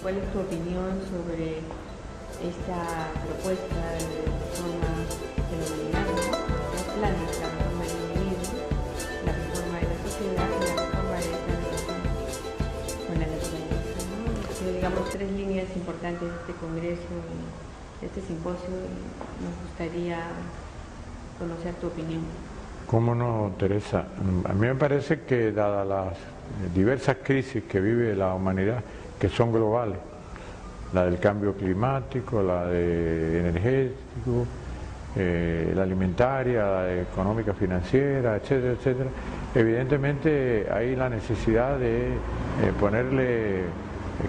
¿cuál es tu opinión sobre esta propuesta de reforma de la humanidad, ¿no? Dos planes, la reforma del individuo, la reforma de la sociedad y la reforma de esta relación con la naturaleza, ¿no? Digamos, tres líneas importantes de este congreso, de este simposio, y nos gustaría conocer tu opinión. ¿Cómo no, Teresa? A mí me parece que dadas las diversas crisis que vive la humanidad, que son globales, la del cambio climático, la de energético, la alimentaria, la económica financiera, etcétera, etcétera, evidentemente hay la necesidad de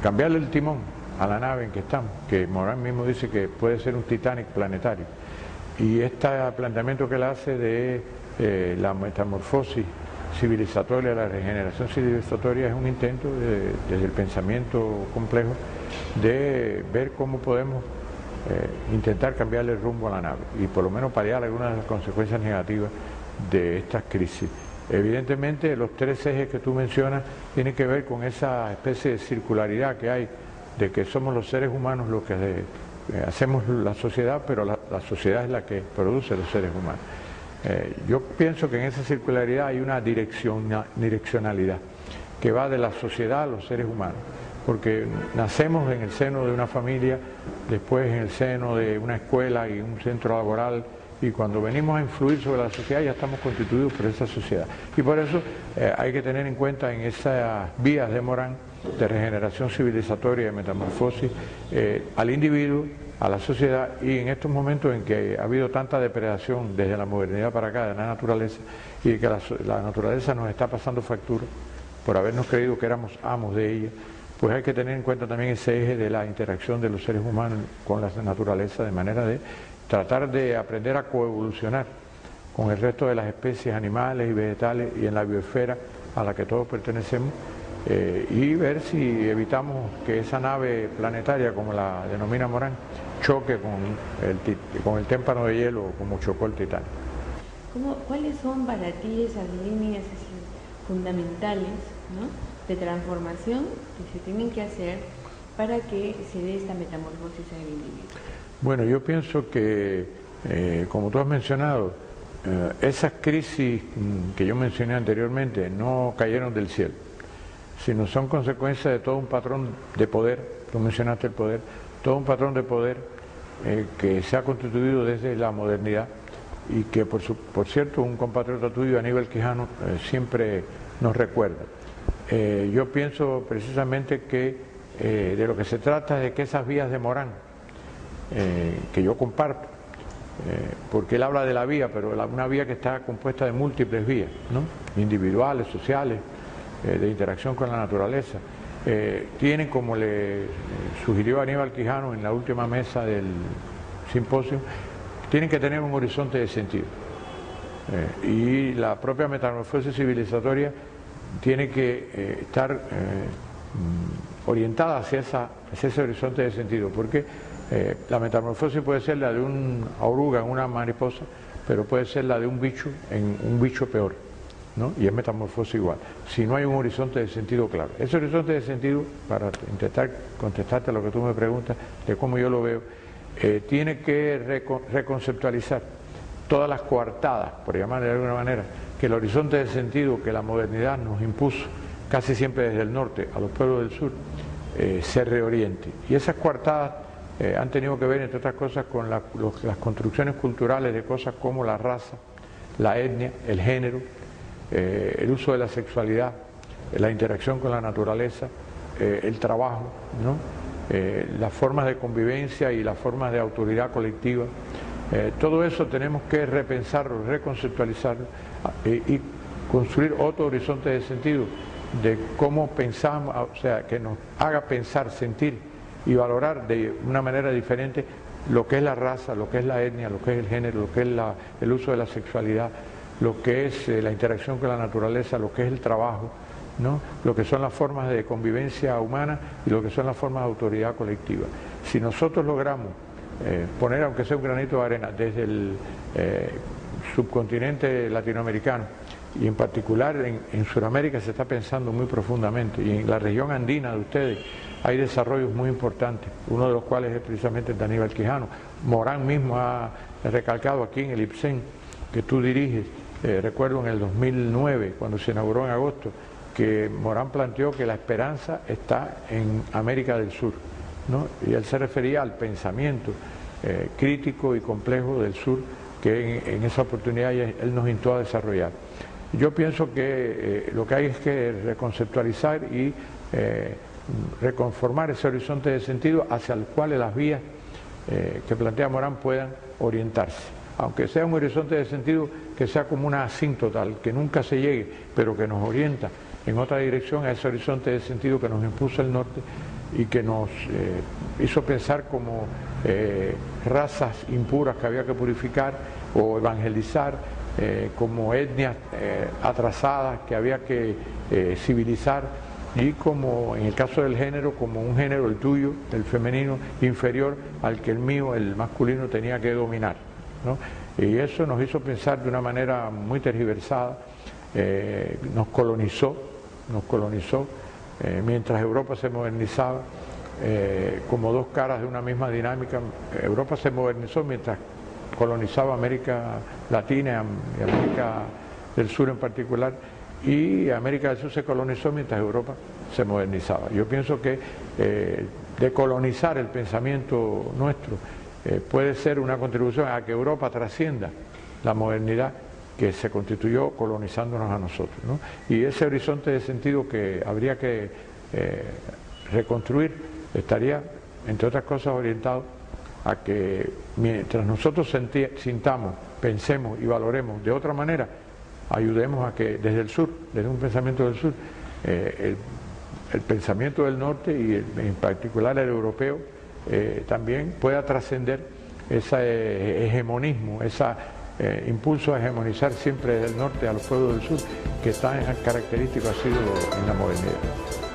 cambiarle el timón a la nave en que estamos, que Morán mismo dice que puede ser un Titanic planetario. Y este planteamiento que él hace de la metamorfosis civilizatoria, la regeneración civilizatoria, es un intento desde el pensamiento complejo de ver cómo podemos intentar cambiarle el rumbo a la nave y por lo menos paliar algunas de las consecuencias negativas de estas crisis. Evidentemente los tres ejes que tú mencionas tienen que ver con esa especie de circularidad que hay, de que somos los seres humanos los que hacemos la sociedad, pero la sociedad es la que produce los seres humanos. Yo pienso que en esa circularidad hay una direccionalidad que va de la sociedad a los seres humanos, porque nacemos en el seno de una familia, después en el seno de una escuela y un centro laboral, y cuando venimos a influir sobre la sociedad ya estamos constituidos por esa sociedad. Y por eso hay que tener en cuenta en esas vías de Morán de regeneración civilizatoria y de metamorfosis al individuo, a la sociedad, y en estos momentos en que ha habido tanta depredación desde la modernidad para acá de la naturaleza, y que la naturaleza nos está pasando factura por habernos creído que éramos amos de ella, pues hay que tener en cuenta también ese eje de la interacción de los seres humanos con la naturaleza, de manera de tratar de aprender a coevolucionar con el resto de las especies animales y vegetales y en la biosfera a la que todos pertenecemos, y ver si evitamos que esa nave planetaria, como la denomina Morán, choque con el témpano de hielo como chocó el Titanic. ¿Cuáles son para ti esas líneas fundamentales, ¿no?, de transformación que se tienen que hacer para que se dé esta metamorfosis en el individuo? Bueno, yo pienso que, como tú has mencionado, esas crisis que yo mencioné anteriormente no cayeron del cielo, sino son consecuencia de todo un patrón de poder. Tú mencionaste el poder, todo un patrón de poder que se ha constituido desde la modernidad y que, por cierto, un compatriota tuyo, Aníbal Quijano, siempre nos recuerda. Yo pienso precisamente que de lo que se trata es de que esas vías de Morán, que yo comparto, porque él habla de la vía, pero una vía que está compuesta de múltiples vías, ¿no?, individuales, sociales, de interacción con la naturaleza, tienen, como le sugirió Aníbal Quijano en la última mesa del simposio, tienen que tener un horizonte de sentido, y la propia metamorfosis civilizatoria tiene que estar orientada hacia ese horizonte de sentido, porque la metamorfosis puede ser la de una oruga en una mariposa, pero puede ser la de un bicho en un bicho peor, ¿no? Y es metamorfosis igual, si no hay un horizonte de sentido claro. Ese horizonte de sentido, para intentar contestarte a lo que tú me preguntas, de cómo yo lo veo, tiene que reconceptualizar todas las coartadas, por llamarle de alguna manera, que el horizonte de sentido que la modernidad nos impuso, casi siempre desde el norte a los pueblos del sur, se reoriente. Y esas coartadas han tenido que ver, entre otras cosas, con las construcciones culturales de cosas como la raza, la etnia, el género, el uso de la sexualidad, la interacción con la naturaleza, el trabajo, ¿no?, las formas de convivencia y las formas de autoridad colectiva. Todo eso tenemos que repensarlo, reconceptualizarlo y construir otro horizonte de sentido de cómo pensamos, o sea, que nos haga pensar, sentir y valorar de una manera diferente lo que es la raza, lo que es la etnia, lo que es el género, lo que es el uso de la sexualidad, lo que es la interacción con la naturaleza, lo que es el trabajo, ¿no?, lo que son las formas de convivencia humana y lo que son las formas de autoridad colectiva. Si nosotros logramos poner, aunque sea un granito de arena, desde el subcontinente latinoamericano, y en particular en Sudamérica se está pensando muy profundamente, y en la región andina de ustedes, hay desarrollos muy importantes, uno de los cuales es precisamente el de Aníbal Quijano. Morán mismo ha recalcado aquí en el IPSEN, que tú diriges, recuerdo en el 2009, cuando se inauguró en agosto, que Morán planteó que la esperanza está en América del Sur, ¿no? Y él se refería al pensamiento crítico y complejo del sur que en esa oportunidad él nos instó a desarrollar. Yo pienso que lo que hay es que reconceptualizar y reconformar ese horizonte de sentido hacia el cual las vías que plantea Morán puedan orientarse, aunque sea un horizonte de sentido que sea como una asíntota, al que nunca se llegue, pero que nos orienta en otra dirección a ese horizonte de sentido que nos impuso el norte y que nos hizo pensar como razas impuras que había que purificar o evangelizar, como etnias atrasadas que había que civilizar, y como en el caso del género, como un género, el tuyo, el femenino, inferior al que el mío, el masculino, tenía que dominar, ¿no? Y eso nos hizo pensar de una manera muy tergiversada, nos colonizó, mientras Europa se modernizaba, como dos caras de una misma dinámica. Europa se modernizó mientras colonizaba América Latina y América del Sur en particular, y América del Sur se colonizó mientras Europa se modernizaba. Yo pienso que decolonizar el pensamiento nuestro puede ser una contribución a que Europa trascienda la modernidad que se constituyó colonizándonos a nosotros, ¿no? Y ese horizonte de sentido que habría que reconstruir estaría, entre otras cosas, orientado a que mientras nosotros sintamos, pensemos y valoremos de otra manera, ayudemos a que desde el sur, desde un pensamiento del sur, el pensamiento del norte y en particular el europeo también pueda trascender ese hegemonismo, ese impulso a hegemonizar siempre del norte a los pueblos del sur, que tan característico ha sido en la modernidad.